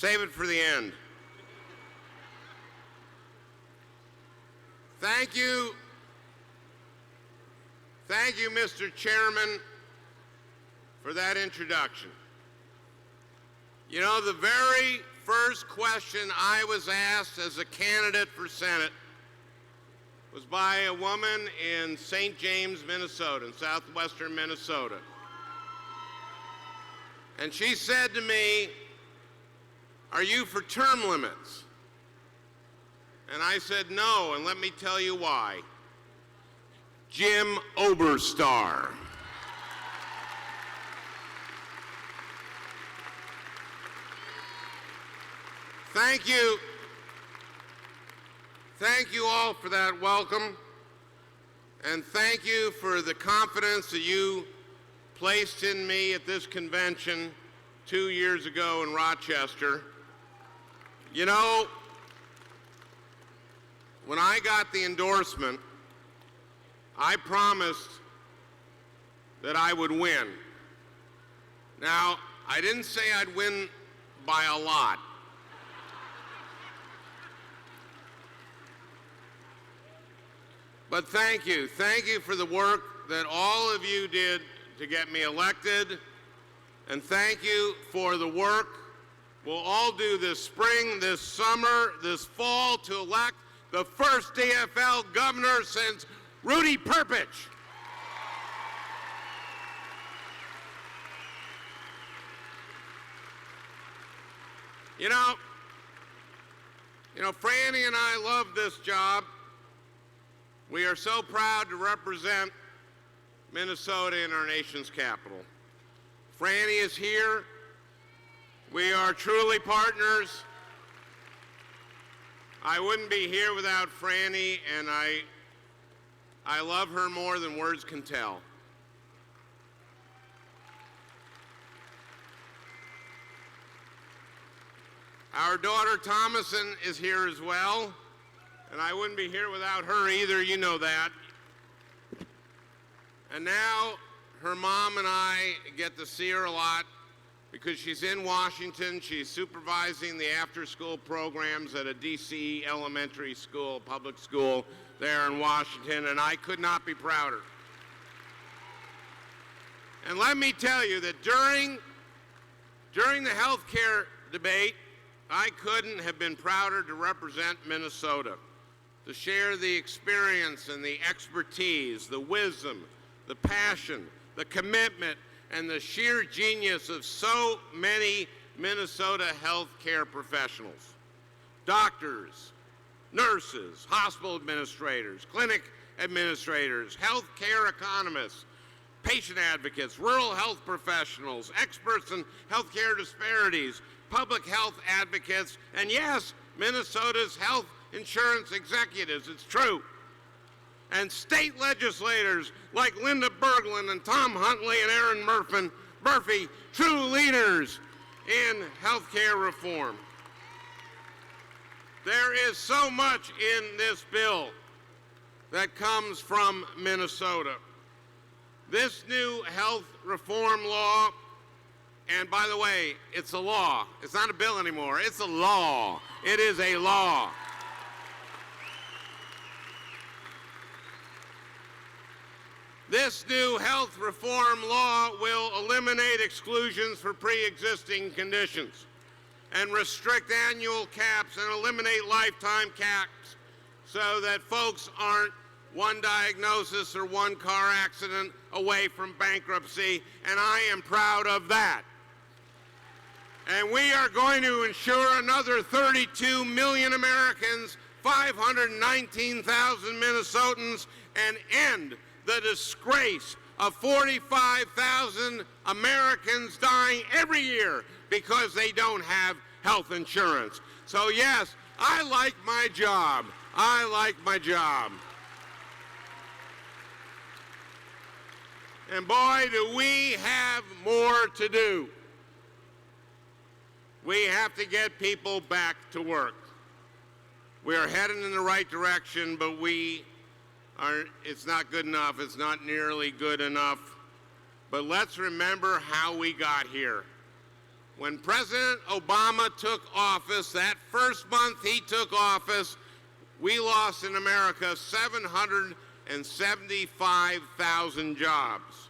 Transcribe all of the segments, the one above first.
Save it for the end. Thank you. Thank you, Mr. Chairman, for that introduction. You know, the very first question I was asked as a candidate for Senate was by a woman in St. James, Minnesota, in southwestern Minnesota. And she said to me, "Are you for term limits?" And I said, "No, and let me tell you why. Jim Oberstar." Thank you. Thank you all for that welcome, and thank you for the confidence that you placed in me at this convention 2 years ago in Rochester. You know, when I got the endorsement, I promised that I would win. Now, I didn't say I'd win by a lot. But thank you. Thank you for the work that all of you did to get me elected. And thank you for the work we'll all do this spring, this summer, this fall to elect the first DFL governor since Rudy Perpich. You know, Franny and I love this job. We are so proud to represent Minnesota in our nation's capital. Franny is here. We are truly partners. I wouldn't be here without Franny, and I love her more than words can tell. Our daughter Thomason is here as well, and I wouldn't be here without her either, you know that. And now her mom and I get to see her a lot because she's in Washington. She's supervising the after-school programs at a DC elementary school, public school there in Washington, and I could not be prouder. And let me tell you that during the health care debate, I couldn't have been prouder to represent Minnesota, to share the experience and the expertise, the wisdom, the passion, the commitment, and the sheer genius of so many Minnesota healthcare professionals. Doctors, nurses, hospital administrators, clinic administrators, healthcare economists, patient advocates, rural health professionals, experts in healthcare disparities, public health advocates, and yes, Minnesota's health insurance executives, it's true. And state legislators like Linda Berglund and Tom Huntley and Aaron Murphy, true leaders in healthcare reform. There is so much in this bill that comes from Minnesota. This new health reform law, and by the way, it's a law. It's not a bill anymore. It's a law. It is a law. This new health reform law will eliminate exclusions for pre-existing conditions and restrict annual caps and eliminate lifetime caps so that folks aren't one diagnosis or one car accident away from bankruptcy, and I am proud of that. And we are going to ensure another 32 million Americans, 519,000 Minnesotans, and end the disgrace of 45,000 Americans dying every year because they don't have health insurance. So yes, I like my job. I like my job. And boy, do we have more to do. We have to get people back to work. We are heading in the right direction, but it's not good enough. It's not nearly good enough. But let's remember how we got here. When President Obama took office, that first month he took office, we lost in America 775,000 jobs.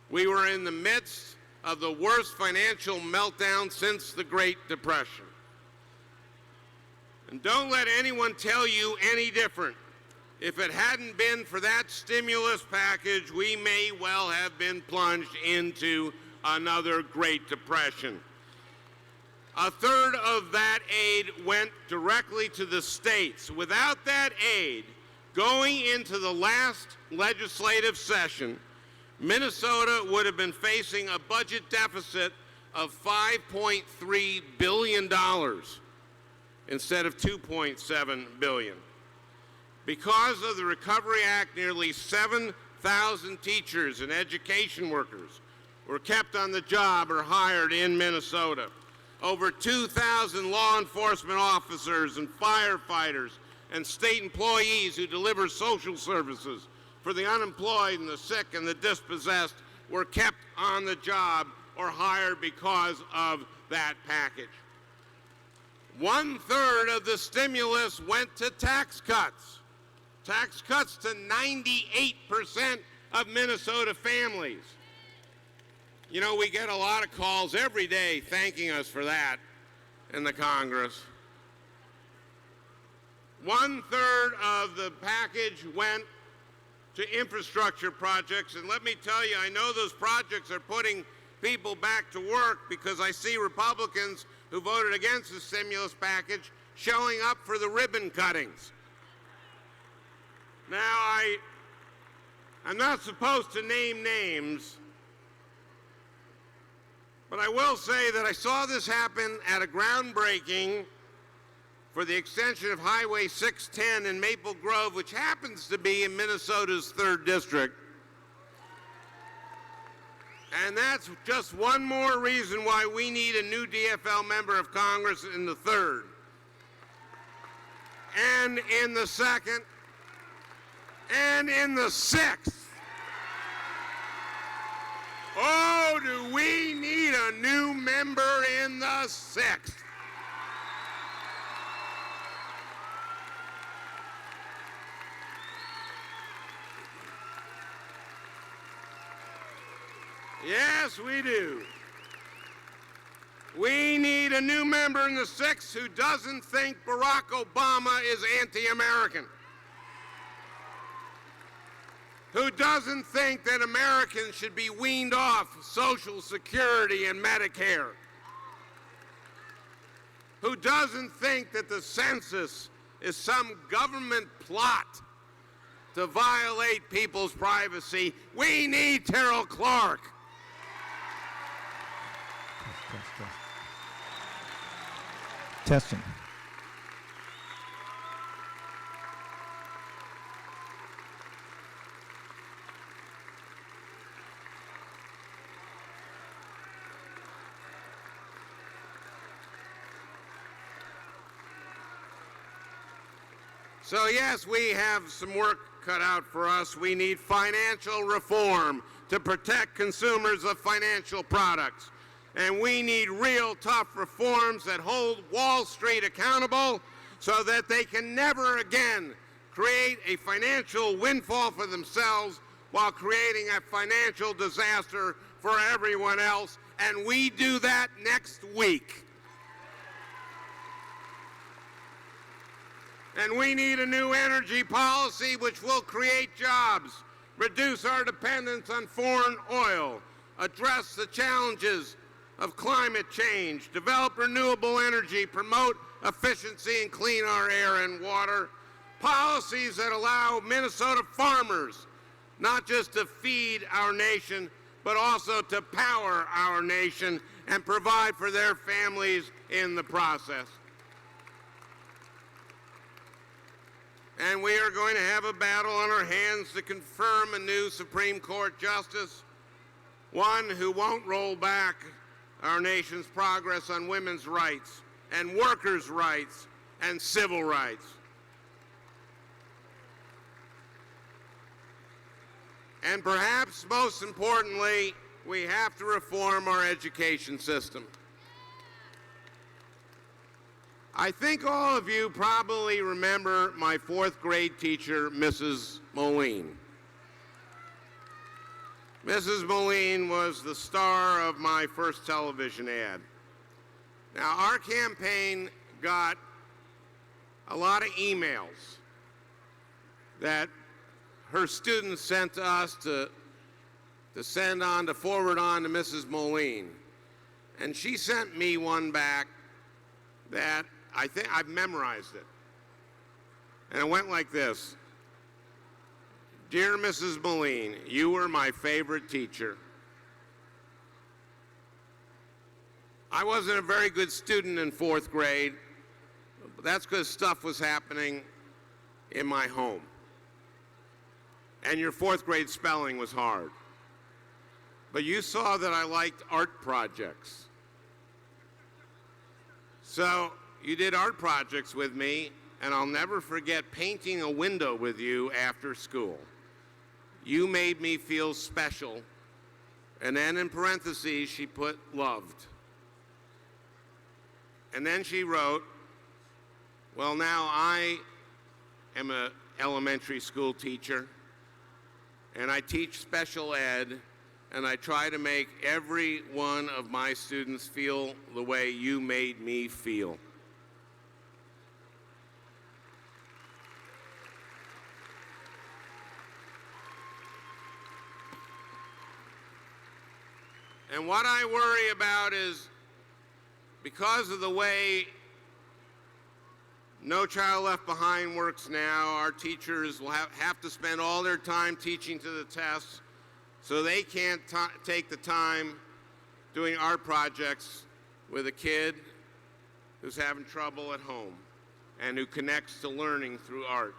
We were in the midst of the worst financial meltdown since the Great Depression. And don't let anyone tell you any different. If it hadn't been for that stimulus package, we may well have been plunged into another Great Depression. A third of that aid went directly to the states. Without that aid, going into the last legislative session, Minnesota would have been facing a budget deficit of $5.3 billion instead of $2.7 billion. Because of the Recovery Act, nearly 7,000 teachers and education workers were kept on the job or hired in Minnesota. Over 2,000 law enforcement officers and firefighters and state employees who deliver social services for the unemployed and the sick and the dispossessed were kept on the job or hired because of that package. 1/3 of the stimulus went to tax cuts. Tax cuts to 98% of Minnesota families. You know, we get a lot of calls every day thanking us for that in the Congress. 1/3 of the package went to infrastructure projects, and let me tell you, I know those projects are putting people back to work because I see Republicans who voted against the stimulus package showing up for the ribbon cuttings. Now, I'm not supposed to name names, but I will say that I saw this happen at a groundbreaking for the extension of Highway 610 in Maple Grove, which happens to be in Minnesota's 3rd District. And that's just one more reason why we need a new DFL member of Congress in the 3rd. And in the 2nd. And in the 6th. Oh, do we need a new member in the 6th? Yes, we do. We need a new member in the 6th who doesn't think Barack Obama is anti-American, who doesn't think that Americans should be weaned off Social Security and Medicare, who doesn't think that the census is some government plot to violate people's privacy. We need Terrell Clark. Testing. So yes, we have some work cut out for us. We need financial reform to protect consumers of financial products. And we need real tough reforms that hold Wall Street accountable so that they can never again create a financial windfall for themselves while creating a financial disaster for everyone else. And we do that next week. And we need a new energy policy which will create jobs, reduce our dependence on foreign oil, address the challenges of climate change, develop renewable energy, promote efficiency and clean our air and water, policies that allow Minnesota farmers not just to feed our nation, but also to power our nation and provide for their families in the process. And we are going to have a battle on our hands to confirm a new Supreme Court justice, one who won't roll back our nation's progress on women's rights and workers' rights and civil rights. And perhaps most importantly, we have to reform our education system. I think all of you probably remember my fourth grade teacher, Mrs. Moline. Mrs. Moline was the star of my first television ad. Now, our campaign got a lot of emails that her students sent to us to forward on to Mrs. Moline. And she sent me one back that I think I've memorized it. And it went like this. Dear Mrs. Moline, you were my favorite teacher. I wasn't a very good student in fourth grade, but that's because stuff was happening in my home. And your fourth grade spelling was hard. But you saw that I liked art projects. So you did art projects with me, and I'll never forget painting a window with you after school. You made me feel special. And then in parentheses, she put loved. And then she wrote, well, now I am an elementary school teacher, and I teach special ed, and I try to make every one of my students feel the way you made me feel. And what I worry about is, because of the way No Child Left Behind works now, our teachers will have to spend all their time teaching to the tests, so they can't take the time doing art projects with a kid who's having trouble at home and who connects to learning through art.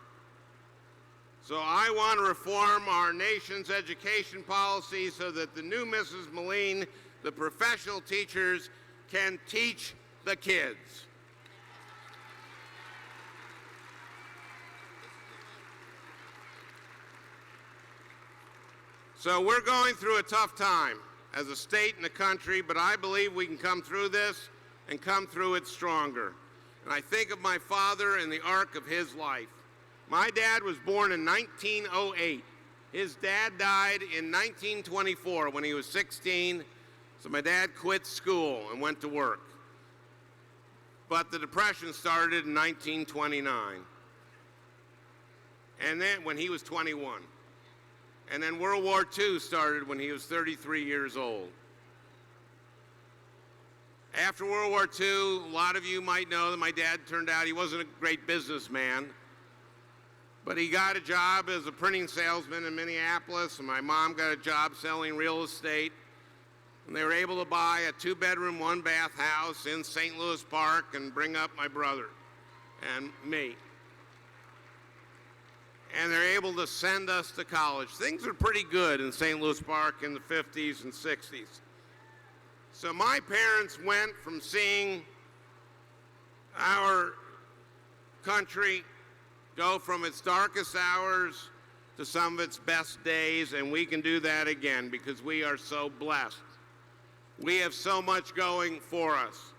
So I want to reform our nation's education policy so that the new Mrs. Moline, the professional teachers, can teach the kids. So we're going through a tough time as a state and a country, but I believe we can come through this and come through it stronger. And I think of my father and the arc of his life. My dad was born in 1908. His dad died in 1924 when he was 16, so my dad quit school and went to work. But the Depression started in 1929, and then when he was 21. And then World War II started when he was 33 years old. After World War II, a lot of you might know that my dad turned out he wasn't a great businessman, but he got a job as a printing salesman in Minneapolis, and my mom got a job selling real estate. And they were able to buy a 2-bedroom, 1-bath house in St. Louis Park and bring up my brother and me. And they're able to send us to college. Things are pretty good in St. Louis Park in the 50s and 60s. So my parents went from seeing our country go from its darkest hours to some of its best days, and we can do that again because we are so blessed. We have so much going for us.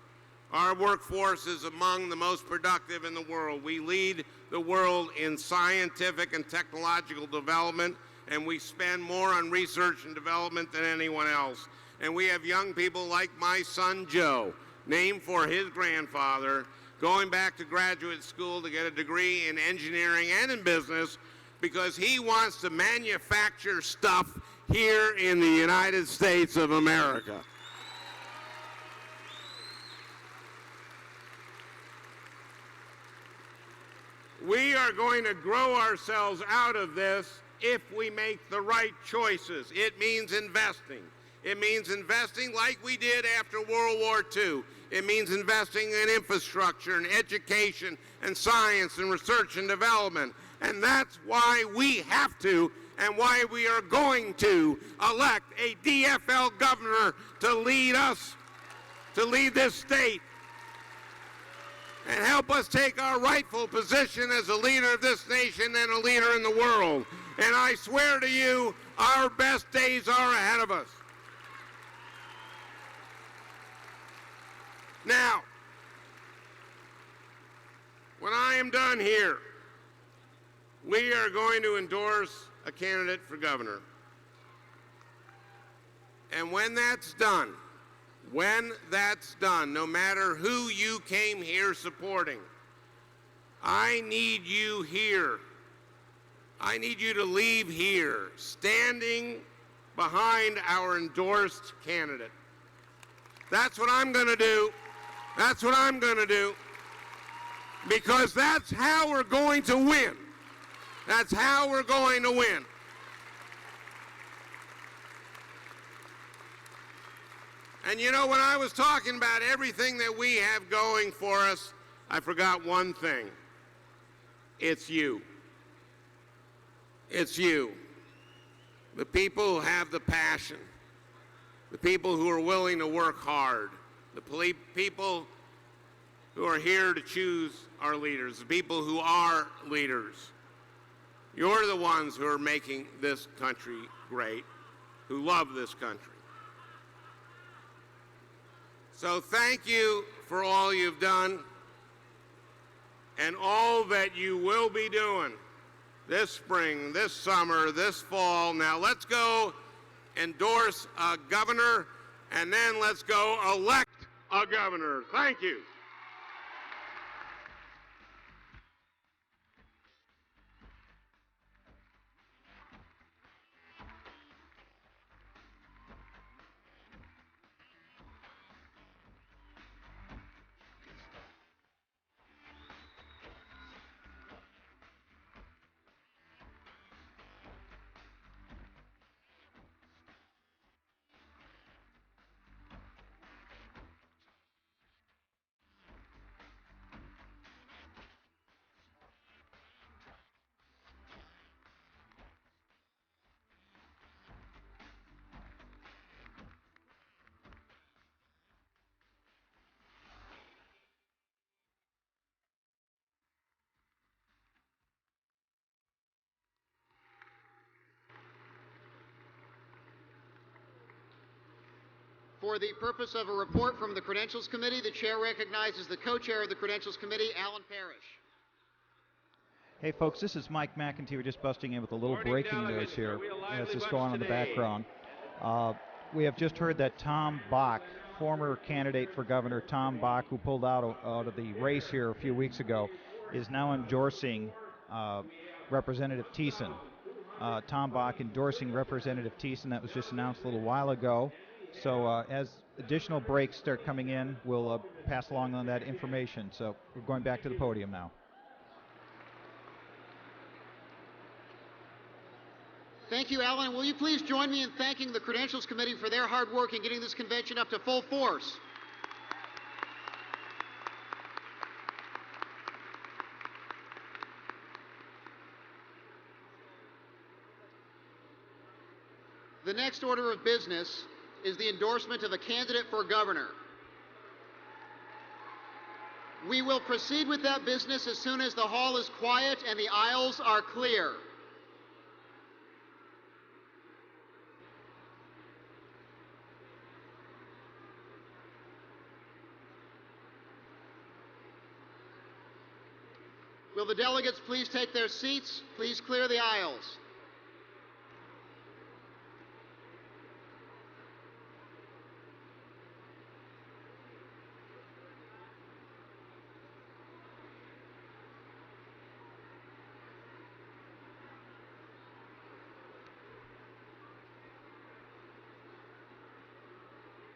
Our workforce is among the most productive in the world. We lead the world in scientific and technological development, and we spend more on research and development than anyone else. And we have young people like my son Joe, named for his grandfather, going back to graduate school to get a degree in engineering and in business because he wants to manufacture stuff here in the United States of America. We are going to grow ourselves out of this if we make the right choices. It means investing. It means investing like we did after World War II. It means investing in infrastructure and education and science and research and development. And that's why we have to and why we are going to elect a DFL governor to lead us, to lead this state, and help us take our rightful position as a leader of this nation and a leader in the world. And I swear to you, our best days are ahead of us. Now, am done here, we are going to endorse a candidate for governor. And when that's done, no matter who you came here supporting, I need you here. I need you to leave here standing behind our endorsed candidate. That's what I'm going to do. That's what I'm going to do. Because that's how we're going to win. That's how we're going to win. And you know, when I was talking about everything that we have going for us, I forgot one thing. It's you. It's you. The people who have the passion. The people who are willing to work hard. The people who are here to choose our leaders. The people who are leaders. You're the ones who are making this country great, who love this country. So thank you for all you've done and all that you will be doing this spring, this summer, this fall. Now let's go endorse a governor, and then let's go elect a governor. Thank you. For the purpose of a report from the Credentials Committee, the chair recognizes the co-chair of the Credentials Committee, Alan Parrish. Hey folks, this is Mike McEntee. We're just busting in with a little breaking news here as this going on in the background. We have just heard that Tom Bach, former candidate for governor Tom Bach, who pulled out of the race here a few weeks ago, is now endorsing Representative Thiessen. Tom Bach endorsing Representative Thiessen. That was just announced a little while ago. So as additional breaks start coming in, we'll pass along on that information. So we're going back to the podium now. Thank you, Alan. Will you please join me in thanking the Credentials Committee for their hard work in getting this convention up to full force? The next order of business is the endorsement of a candidate for governor. We will proceed with that business as soon as the hall is quiet and the aisles are clear. Will the delegates please take their seats? Please clear the aisles.